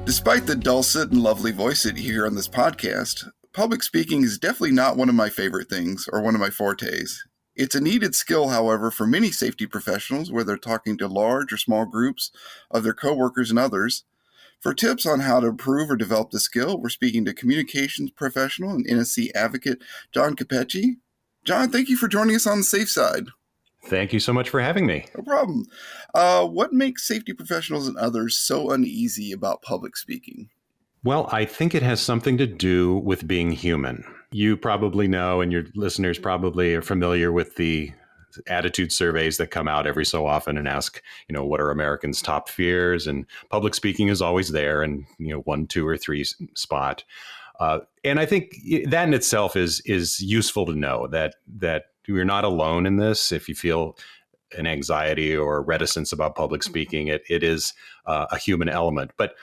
Despite the dulcet and lovely voice that you hear on this podcast, public speaking is definitely not one of my favorite things or one of my fortes. It's a needed skill, however, for many safety professionals, whether they're talking to large or small groups of their coworkers and others. For tips on how to improve or develop the skill, we're speaking to communications professional and NSC advocate John Capecci. John, thank you for joining us on the safe side. Thank you so much for having me. No problem. What makes safety professionals and others so uneasy about public speaking? Well, I think it has something to do with being human. You probably know, and your listeners probably are familiar with the attitude surveys that come out every so often and ask, what are Americans' top fears? And public speaking is always there in, 1, 2, or 3 spot. And I think that in itself is useful to know that you're not alone in this. If you feel an anxiety or reticence about public speaking, it is a human element. But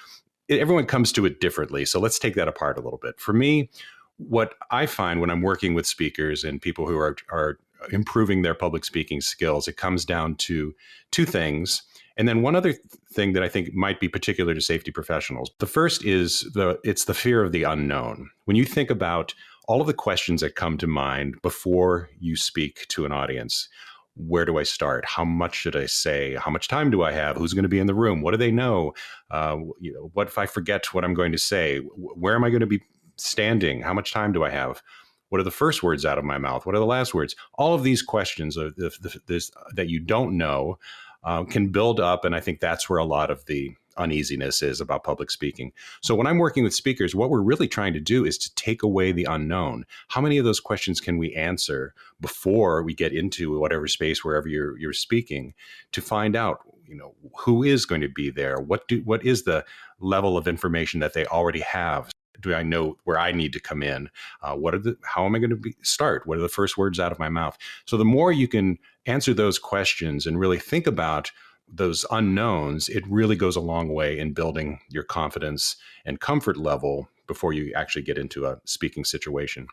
everyone comes to it differently. So let's take that apart a little bit. For me, what I find when I'm working with speakers and people who are improving their public speaking skills, it comes down to 2 things. And then one other thing that I think might be particular to safety professionals. The first is it's the fear of the unknown. When you think about all of the questions that come to mind before you speak to an audience, where do I start? How much should I say? How much time do I have? Who's going to be in the room? What do they know? What if I forget what I'm going to say? Where am I going to be standing? How much time do I have? What are the first words out of my mouth? What are the last words? All of these questions that you don't know can build up. And I think that's where a lot of the uneasiness is about public speaking. So when I'm working with speakers, what we're really trying to do is to take away the unknown. How many of those questions can we answer before we get into whatever space, wherever you're speaking, to find out, who is going to be there? What is the level of information that they already have? Do I know where I need to come in? How am I going to start? What are the first words out of my mouth? So the more you can answer those questions and really think about those unknowns, it really goes a long way in building your confidence and comfort level before you actually get into a speaking situation.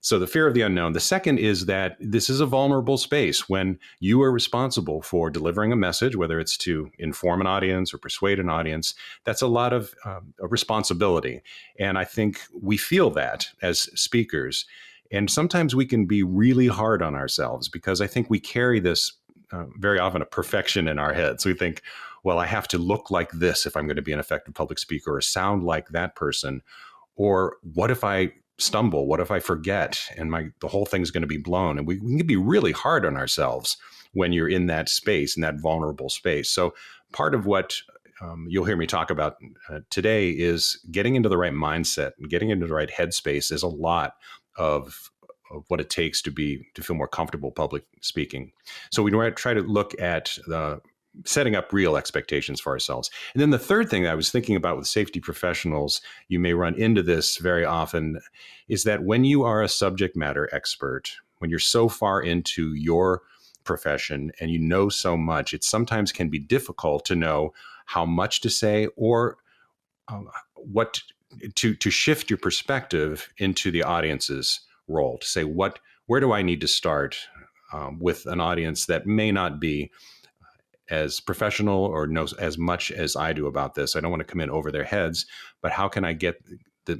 So the fear of the unknown. The second is that this is a vulnerable space when you are responsible for delivering a message, whether it's to inform an audience or persuade an audience. That's a lot of responsibility. And I think we feel that as speakers. And sometimes we can be really hard on ourselves because I think we carry this very often a perfection in our heads. We think, well, I have to look like this if I'm going to be an effective public speaker or sound like that person. Or what if I stumble? What if I forget and the whole thing's going to be blown? And we can be really hard on ourselves when you're in that space, in that vulnerable space. So part of what you'll hear me talk about today is getting into the right mindset and getting into the right headspace is a lot of what it takes to feel more comfortable public speaking. So we try to look at setting up real expectations for ourselves. And then the third thing that I was thinking about with safety professionals, you may run into this very often, is that when you are a subject matter expert, when you're so far into your profession and you know so much, it sometimes can be difficult to know how much to say or what to shift your perspective into the audience's role, to say, where do I need to start with an audience that may not be as professional or knows as much as I do about this? I don't want to come in over their heads, but how can I get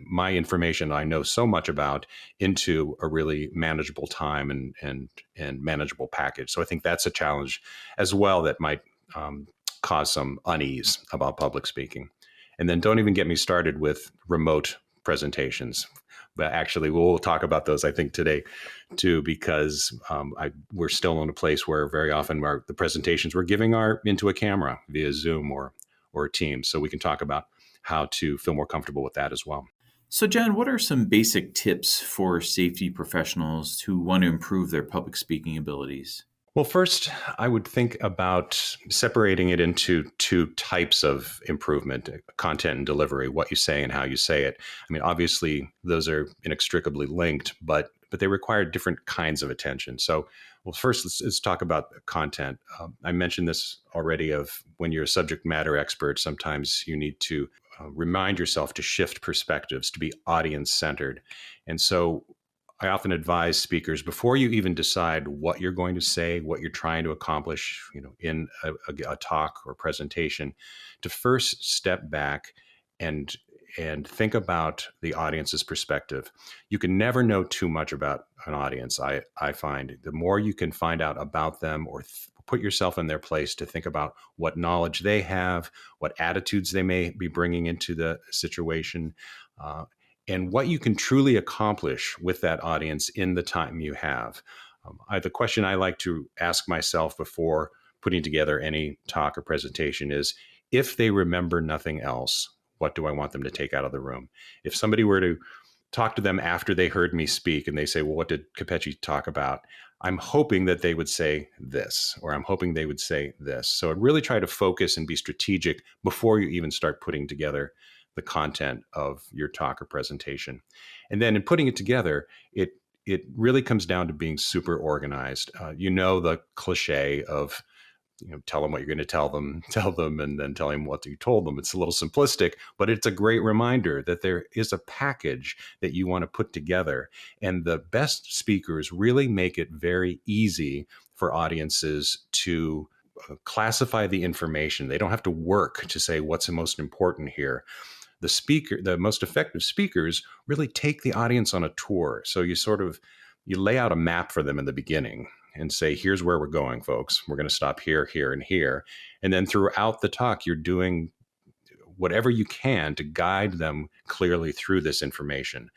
my information I know so much about into a really manageable time and manageable package? So I think that's a challenge as well that might cause some unease about public speaking. And then don't even get me started with remote presentations. But actually, we'll talk about those, I think, today, too, because we're still in a place where very often the presentations we're giving are into a camera via Zoom or Teams. So we can talk about how to feel more comfortable with that as well. So, John, what are some basic tips for safety professionals who want to improve their public speaking abilities? Well, first, I would think about separating it into 2 types of improvement: content and delivery, what you say and how you say it. I mean, obviously, those are inextricably linked, but they require different kinds of attention. So, well, first, let's talk about content. I mentioned this already of when you're a subject matter expert, sometimes you need to remind yourself to shift perspectives, to be audience-centered. And so I often advise speakers before you even decide what you're going to say, what you're trying to accomplish, in a talk or presentation, to first step back and think about the audience's perspective. You can never know too much about an audience. I find the more you can find out about them or put yourself in their place to think about what knowledge they have, what attitudes they may be bringing into the situation, and what you can truly accomplish with that audience in the time you have. The question I like to ask myself before putting together any talk or presentation is, if they remember nothing else, what do I want them to take out of the room? If somebody were to talk to them after they heard me speak and they say, well, what did Capecci talk about? I'm hoping that they would say this, or I'm hoping they would say this. So I'd really try to focus and be strategic before you even start putting together the content of your talk or presentation. And then in putting it together, it really comes down to being super organized. The cliche of, tell them what you're going to tell them, and then tell them what you told them. It's a little simplistic, but it's a great reminder that there is a package that you want to put together. And the best speakers really make it very easy for audiences to classify the information. They don't have to work to say what's the most important here. The most effective speakers really take the audience on a tour. So you lay out a map for them in the beginning and say, here's where we're going, folks. We're going to stop here, here, and here. And then throughout the talk, you're doing whatever you can to guide them clearly through this information.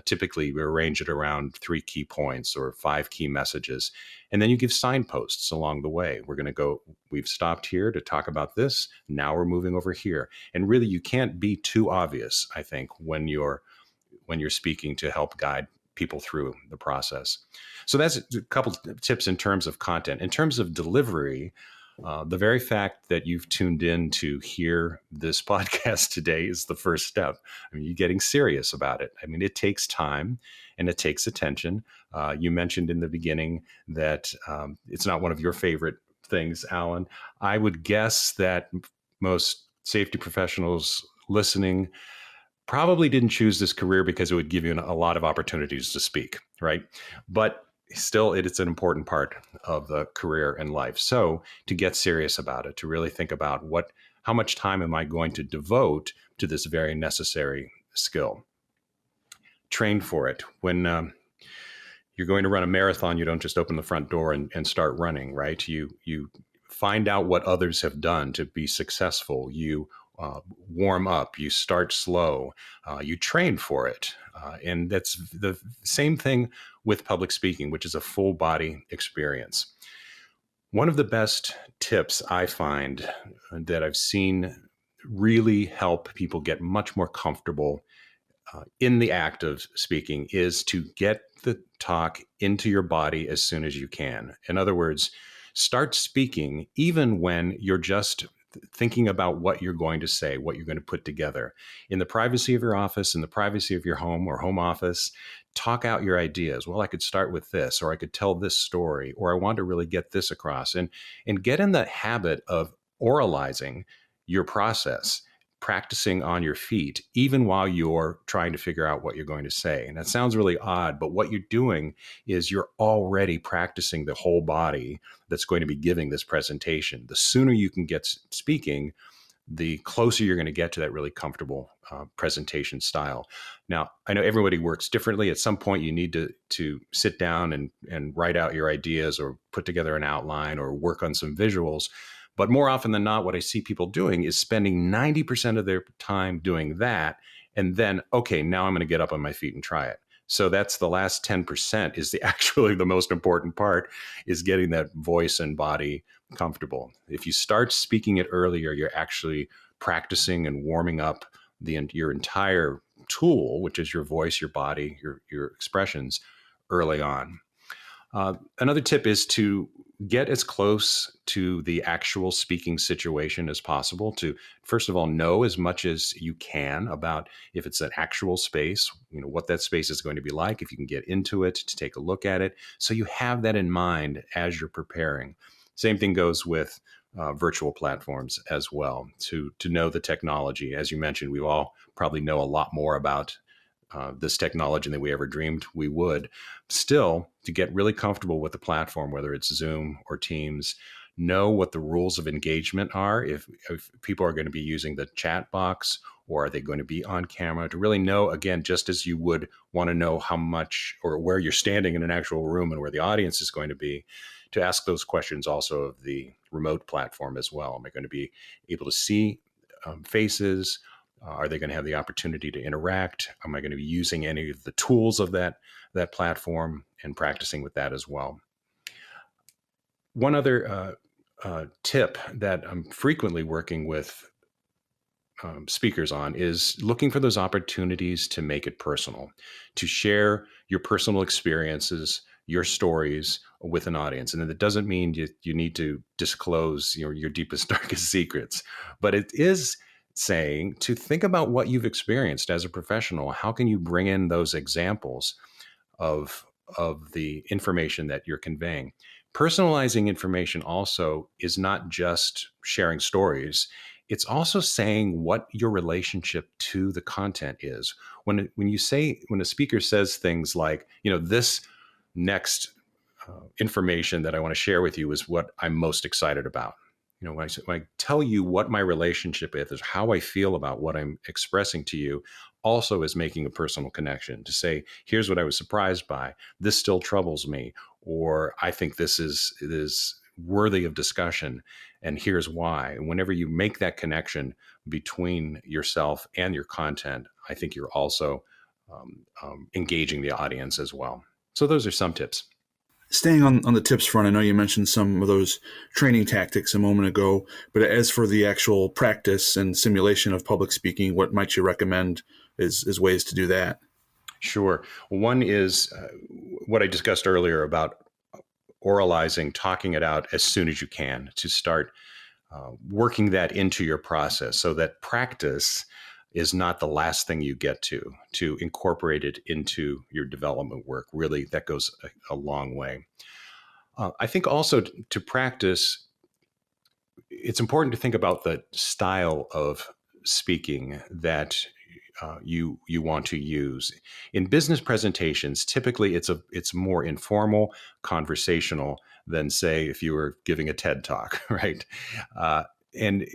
Typically, we arrange it around 3 key points or 5 key messages. And then you give signposts along the way. We've stopped here to talk about this. Now we're moving over here. And really, you can't be too obvious, I think, when you're speaking, to help guide people through the process. So that's a couple of tips in terms of content. In terms of delivery, the very fact that you've tuned in to hear this podcast today is the first step. I mean, you're getting serious about it. I mean, it takes time and it takes attention. You mentioned in the beginning that it's not one of your favorite things, Alan. I would guess that most safety professionals listening probably didn't choose this career because it would give you a lot of opportunities to speak, right? But still, it's an important part of the career and life. So to get serious about it, to really think about how much time am I going to devote to this very necessary skill? Train for it. When you're going to run a marathon, you don't just open the front door and start running, right? You find out what others have done to be successful. You warm up, you start slow, you train for it. And that's the same thing with public speaking, which is a full body experience. One of the best tips I find that I've seen really help people get much more comfortable in the act of speaking is to get the talk into your body as soon as you can. In other words, start speaking even when you're just thinking about what you're going to say, what you're going to put together. In the privacy of your office, in the privacy of your home or home office, talk out your ideas. Well, I could start with this, or I could tell this story, or I want to really get this across. And get in the habit of oralizing your process, practicing on your feet, even while you're trying to figure out what you're going to say. And that sounds really odd, but what you're doing is you're already practicing the whole body that's going to be giving this presentation. The sooner you can get speaking, the closer you're going to get to that really comfortable presentation style. Now, I know everybody works differently. At some point, you need to sit down and write out your ideas or put together an outline or work on some visuals. But more often than not, what I see people doing is spending 90% of their time doing that. And then, okay, now I'm going to get up on my feet and try it. So that's the last 10% is actually the most important part, is getting that voice and body comfortable. If you start speaking it earlier, you're actually practicing and warming up your entire tool, which is your voice, your body, your expressions early on. Another tip is to get as close to the actual speaking situation as possible, to first of all know as much as you can about if it's an actual space, what that space is going to be like, if you can get into it, to take a look at it. So you have that in mind as you're preparing. Same thing goes with virtual platforms as well, to know the technology. As you mentioned, we all probably know a lot more about this technology than we ever dreamed we would. Still, to get really comfortable with the platform, whether it's Zoom or Teams, know what the rules of engagement are, if people are going to be using the chat box or are they going to be on camera, to really know, again, just as you would want to know how much or where you're standing in an actual room and where the audience is going to be, to ask those questions also of the remote platform as well. Am I going to be able to see faces? Are they going to have the opportunity to interact? Am I going to be using any of the tools of that platform and practicing with that as well? One other tip that I'm frequently working with speakers on is looking for those opportunities to make it personal, to share your personal experiences, your stories with an audience. And that doesn't mean you need to disclose your deepest, darkest secrets, but it is saying to think about what you've experienced as a professional. How can you bring in those examples of the information that you're conveying? Personalizing information also is not just sharing stories. It's also saying what your relationship to the content is. When a speaker says things like, this next information that I want to share with you is what I'm most excited about. When I tell you what my relationship is how I feel about what I'm expressing to you, also is making a personal connection to say, here's what I was surprised by. This still troubles me, or I think this is worthy of discussion, and here's why. And whenever you make that connection between yourself and your content, I think you're also engaging the audience as well. So those are some tips. Staying on the tips front, I know you mentioned some of those training tactics a moment ago, but as for the actual practice and simulation of public speaking, what might you recommend is ways to do that? Sure. One is what I discussed earlier about oralizing, talking it out as soon as you can, to start working that into your process so that practice is not the last thing you get to incorporate it into your development work. Really, that goes a long way. I think also to practice, it's important to think about the style of speaking that you want to use. In business presentations, typically it's more informal, conversational than, say, if you were giving a TED talk, right? And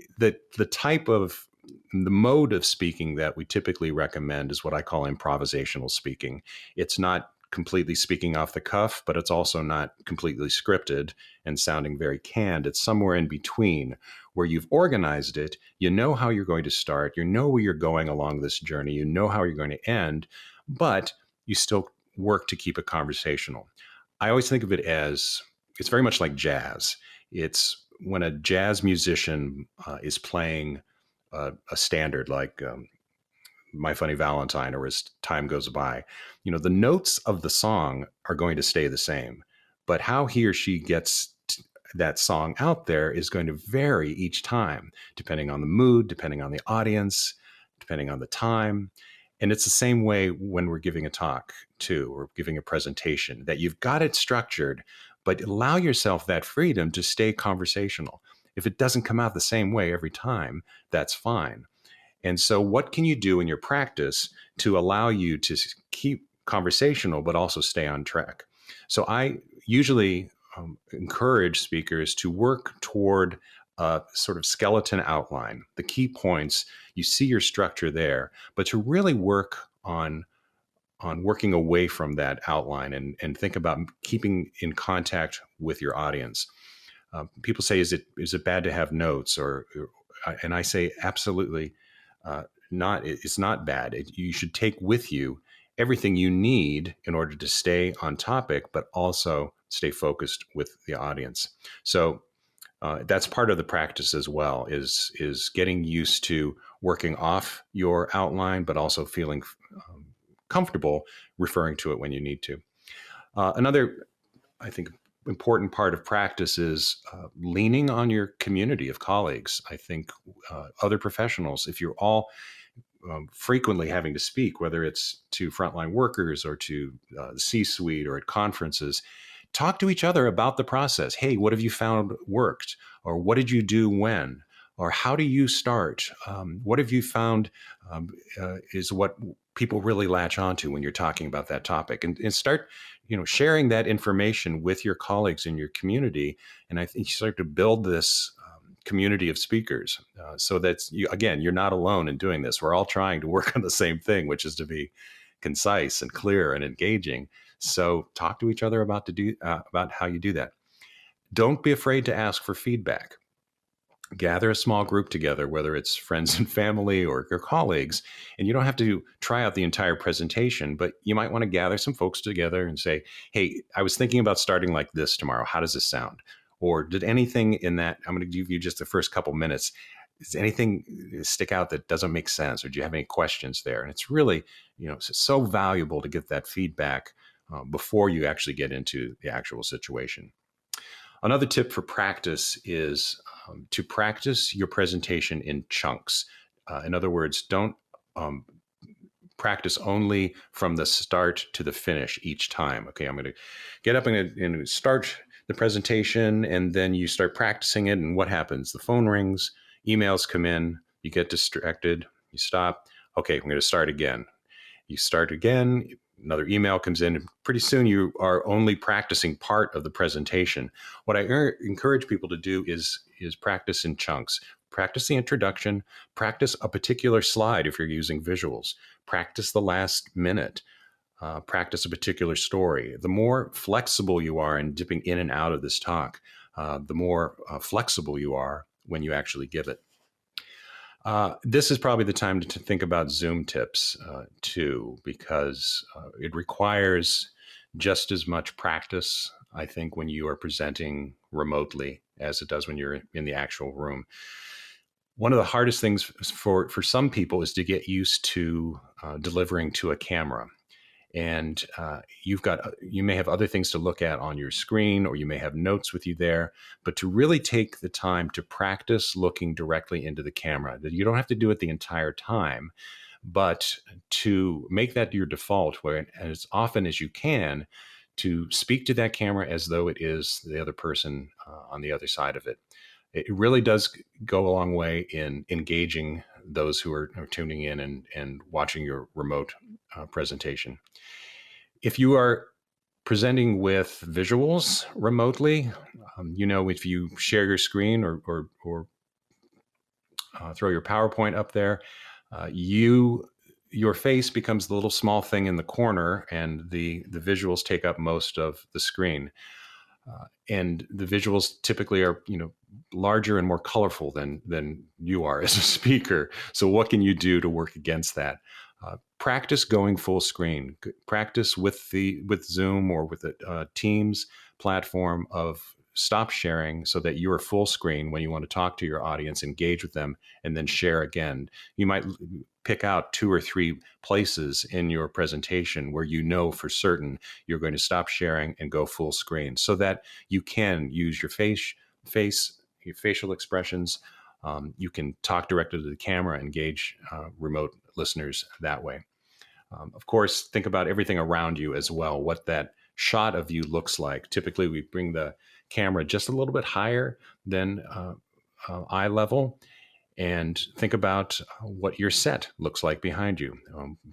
the mode of speaking that we typically recommend is what I call improvisational speaking. It's not completely speaking off the cuff, but it's also not completely scripted and sounding very canned. It's somewhere in between, where you've organized it, you know how you're going to start, you know where you're going along this journey, you know how you're going to end, but you still work to keep it conversational. I always think of it as, it's very much like jazz. It's when a jazz musician is playing a standard like My Funny Valentine or As Time Goes By, the notes of the song are going to stay the same, but how he or she gets that song out there is going to vary each time, depending on the mood, depending on the audience, depending on the time. And it's the same way when we're giving a talk too, or giving a presentation, that you've got it structured, but allow yourself that freedom to stay conversational. If it doesn't come out the same way every time, that's fine. And so what can you do in your practice to allow you to keep conversational, but also stay on track? So I usually encourage speakers to work toward a sort of skeleton outline, the key points. You see your structure there, but to really work on working away from that outline and think about keeping in contact with your audience. People say, is it bad to have notes? And I say, absolutely not. It's not bad. You should take with you everything you need in order to stay on topic, but also stay focused with the audience. So that's part of the practice as well, is getting used to working off your outline, but also feeling comfortable referring to it when you need to. Another, I think, important part of practice is leaning on your community of colleagues. I think other professionals, if you're all frequently having to speak, whether it's to frontline workers or to the C-suite or at conferences, talk to each other about the process. Hey, what have you found worked? Or what did you do when? Or how do you start? What have you found is what people really latch onto when you're talking about that topic, and start, sharing that information with your colleagues in your community. And I think you start to build this community of speakers, so that you're not alone in doing this. We're all trying to work on the same thing, which is to be concise and clear and engaging. So talk to each other about how you do that. Don't be afraid to ask for feedback. Gather a small group together, whether it's friends and family or your colleagues, and you don't have to try out the entire presentation, but you might want to gather some folks together and say, hey, I was thinking about starting like this tomorrow. How does this sound? Or did anything in that, I'm going to give you just the first couple minutes, does anything stick out that doesn't make sense? Or do you have any questions there? And it's really, so valuable to get that feedback before you actually get into the actual situation. Another tip for practice is to practice your presentation in chunks. In other words, don't practice only from the start to the finish each time. Okay, I'm going to get up and start the presentation, and then you start practicing it. And what happens? The phone rings, emails come in, you get distracted, you stop. Okay, I'm going to start again. You start again, another email comes in, and pretty soon you are only practicing part of the presentation. What I encourage people to do is practice in chunks. Practice the introduction, practice a particular slide if you're using visuals, practice the last minute, practice a particular story. The more flexible you are in dipping in and out of this talk, the more flexible you are when you actually give it. This is probably the time to think about Zoom tips too, because it requires just as much practice, I think, when you are presenting remotely as it does when you're in the actual room. One of the hardest things for some people is to get used to delivering to a camera. And you may have other things to look at on your screen, or you may have notes with you there, but to really take the time to practice looking directly into the camera. You don't have to do it the entire time, but to make that your default, where as often as you can, to speak to that camera as though it is the other person on the other side of it. It really does go a long way in engaging those who are tuning in and watching your remote presentation. If you are presenting with visuals remotely, if you share your screen or throw your PowerPoint up there, your face becomes the little small thing in the corner, and the visuals take up most of the screen. And the visuals typically are, larger and more colorful than you are as a speaker. So what can you do to work against that? Practice going full screen. Practice with Zoom or with the Teams platform of stop sharing so that you are full screen when you want to talk to your audience, engage with them, and then share again. You might pick out 2 or 3 places in your presentation where you know for certain you're going to stop sharing and go full screen, so that you can use your your facial expressions. You can talk directly to the camera, engage remote listeners that way. Of course, think about everything around you as well, what that shot of you looks like. Typically, we bring the camera just a little bit higher than eye level, and think about what your set looks like behind you.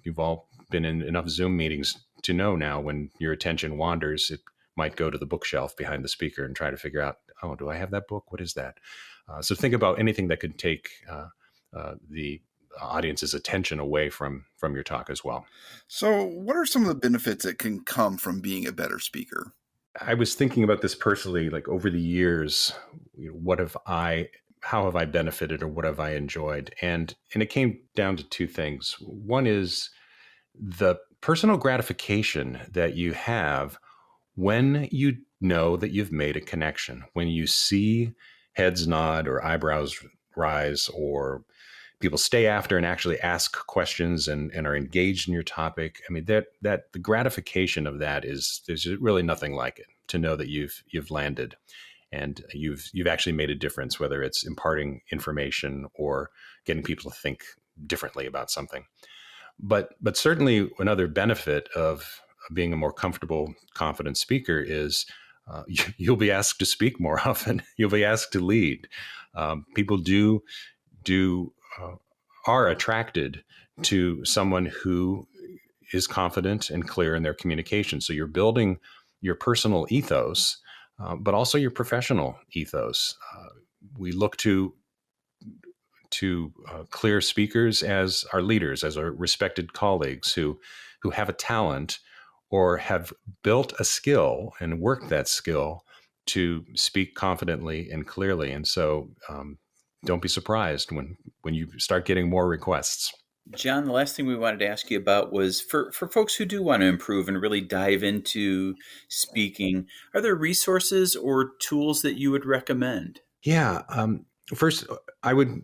You've all been in enough Zoom meetings to know now when your attention wanders, it might go to the bookshelf behind the speaker and try to figure out, oh, do I have that book? What is that? So think about anything that could take the audience's attention away from your talk as well. So what are some of the benefits that can come from being a better speaker? I was thinking about this personally, like over the years, how have I benefited, or what have I enjoyed? And it came down to 2 things. One is the personal gratification that you have when you know that you've made a connection, when you see heads nod or eyebrows rise, or people stay after and actually ask questions and are engaged in your topic. I mean, that the gratification of that there's really nothing like it, to know that you've landed and you've actually made a difference, whether it's imparting information or getting people to think differently about something. But certainly another benefit of being a more comfortable, confident speaker is you'll be asked to speak more often. You'll be asked to lead. People do are attracted to someone who is confident and clear in their communication. So you're building your personal ethos, but also your professional ethos. We look to clear speakers as our leaders, as our respected colleagues who have a talent or have built a skill and worked that skill to speak confidently and clearly. And so don't be surprised when you start getting more requests. John, the last thing we wanted to ask you about was for folks who do want to improve and really dive into speaking, are there resources or tools that you would recommend? Yeah. First, I would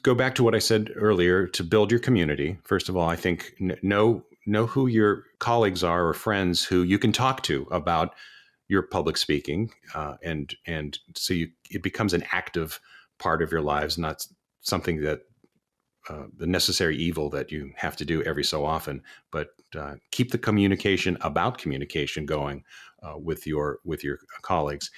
go back to what I said earlier to build your community. First of all, I think know who your colleagues are or friends who you can talk to about your public speaking, and so it becomes an active part of your lives, not something that the necessary evil that you have to do every so often. But keep the communication about communication going with your colleagues.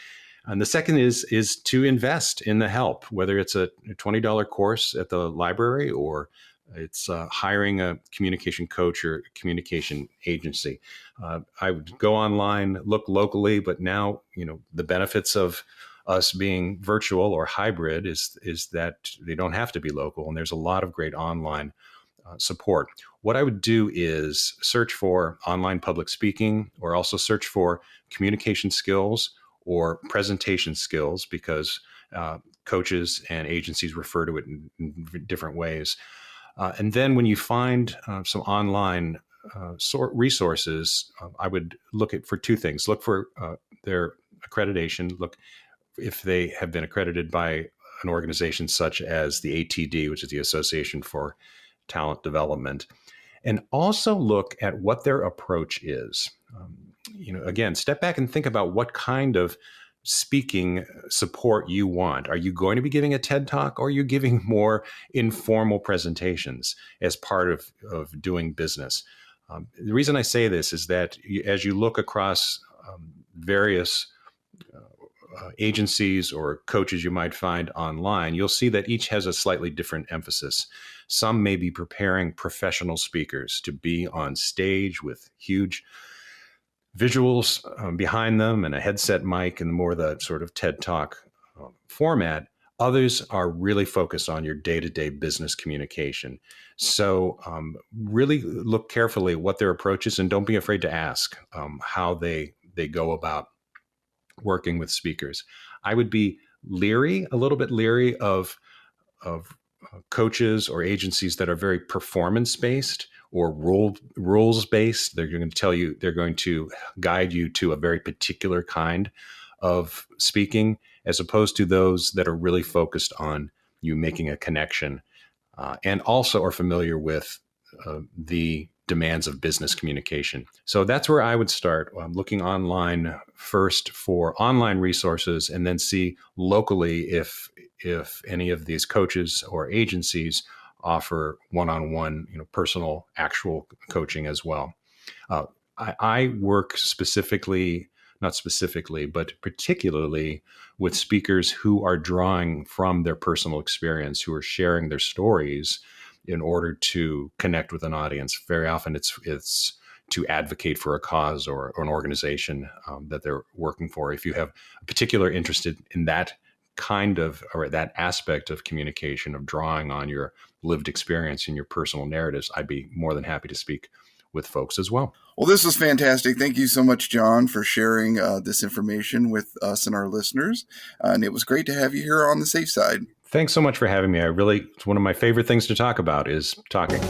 And the second is to invest in the help, whether it's a $20 course at the library or it's hiring a communication coach or communication agency. I would go online, look locally, but now, the benefits of us being virtual or hybrid is that they don't have to be local. And there's a lot of great online support. What I would do is search for online public speaking, or also search for communication skills or presentation skills, because coaches and agencies refer to it in different ways. And then when you find some online resources, I would look for two things. Look for their accreditation. Look if they have been accredited by an organization such as the ATD, which is the Association for Talent Development. And also look at what their approach is. Again, step back and think about what kind of speaking support you want. Are you going to be giving a TED Talk, or are you giving more informal presentations as part of doing business? The reason I say this is that as you look across various agencies or coaches you might find online, you'll see that each has a slightly different emphasis. Some may be preparing professional speakers to be on stage with huge visuals behind them and a headset mic and more the sort of TED Talk format. Others are really focused on your day-to-day business communication. So really look carefully at what their approach is, and don't be afraid to ask how they go about working with speakers. I would be a little bit leery of coaches or agencies that are very performance-based or rules-based. They're going to guide you to a very particular kind of speaking, as opposed to those that are really focused on you making a connection and also are familiar with the demands of business communication. So that's where I would start. Looking online first for online resources, and then see locally if any of these coaches or agencies offer one-on-one, personal, actual coaching as well. I work but particularly with speakers who are drawing from their personal experience, who are sharing their stories in order to connect with an audience. Very often it's to advocate for a cause or an organization that they're working for. If you have a particular interest in that kind of, or that aspect of communication, of drawing on your lived experience and your personal narratives, I'd be more than happy to speak with folks as well. Well, this was fantastic. Thank you so much, John, for sharing this information with us and our listeners. And it was great to have you here on the Safe Side. Thanks so much for having me. It's one of my favorite things to talk about is talking.